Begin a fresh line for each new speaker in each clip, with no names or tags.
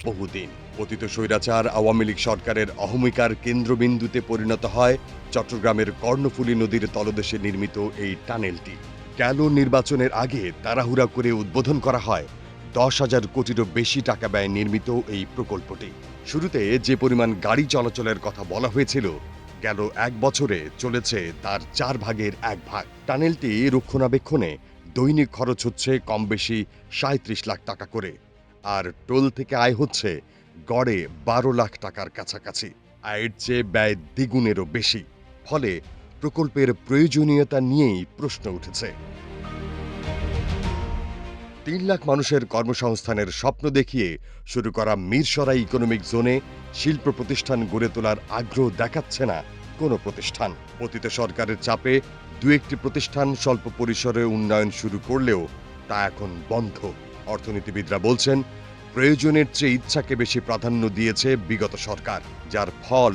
বহুদিন। পতিত স্বৈরাচার আওয়ামী লীগ সরকারের অহমিকার কেন্দ্রবিন্দুতে পরিণত হয় চট্টগ্রামের কর্ণফুলী নদীর তলদেশে নির্মিত এই টানেলটি। গেল নির্বাচনের আগে তাড়াহুড়া করে উদ্বোধন করা হয় 10,000 কোটিরও বেশি টাকা ব্যয়ে নির্মিত এই প্রকল্পটি। শুরুতে যে পরিমাণ গাড়ি চলাচলের কথা বলা হয়েছিল, গেল 1 বছরে চলেছে তার 4 ভাগের 1 ভাগ। টানেলটি রক্ষণাবেক্ষণে দৈনিক খরচ হচ্ছে কম বেশি 37 লাখ টাকা করে, আর টোল থেকে আয় হচ্ছে গড়ে 12 লাখ টাকার কাছাকাছি। আয়ের চেয়ে ব্যয় দ্বিগুণেরও বেশি। ফলে প্রকল্পের প্রয়োজনীয়তা নিয়েই প্রশ্ন উঠেছে। 3 লাখ মানুষের কর্মসংস্থানের স্বপ্ন দেখিয়ে শুরু করা মিরসরাই ইকোনমিক জোনে শিল্প প্রতিষ্ঠান গড়ে তোলার আগ্রহ দেখাচ্ছে না কোনো প্রতিষ্ঠান। পতিত সরকারের চাপে দু একটি প্রতিষ্ঠান স্বল্প পরিসরে উন্নয়ন শুরু করলেও তা এখন বন্ধ। অর্থনীতিবিদরা বলছেন, প্রয়োজনের চেয়ে ইচ্ছাকে বেশি প্রাধান্য দিয়েছে বিগত সরকার, যার ফল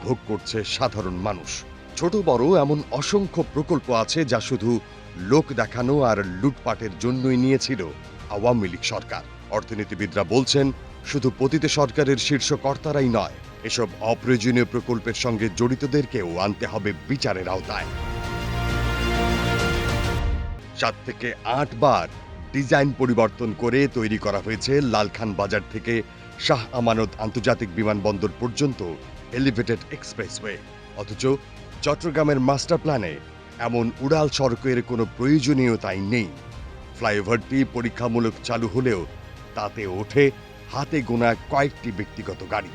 ভোগ করছে সাধারণ মানুষ। ছোট বড় এমন অসংখ্য প্রকল্প আছে যা শুধু লোক দেখানো আর লুটপাটের জন্যই নিয়েছিল আওয়ামী লীগ সরকার। অর্থনীতিবিদরা বলছেন, শুধু পতিত সরকারের শীর্ষ কর্তারাই নয়, এসব অপ্রয়োজনীয় প্রকল্পের সঙ্গে জড়িতদেরকেও আনতে হবে বিচারের আওতায়। 7 থেকে 8 বার ডিজাইন পরিবর্তন করে তৈরি করা হয়েছে লালখান বাজার থেকে শাহ আমানত আন্তর্জাতিক বিমানবন্দর পর্যন্ত এলিভেটেড এক্সপ্রেসওয়ে। অথচ চট্টগ্রামের মাস্টার প্ল্যানে এমন উড়াল সড়কের কোনো প্রয়োজনীয়তাই নেই। ফ্লাইওভারটি পরীক্ষামূলক চালু হলেও তাতে ওঠে হাতে গোনা কয়েকটি ব্যক্তিগত গাড়ি।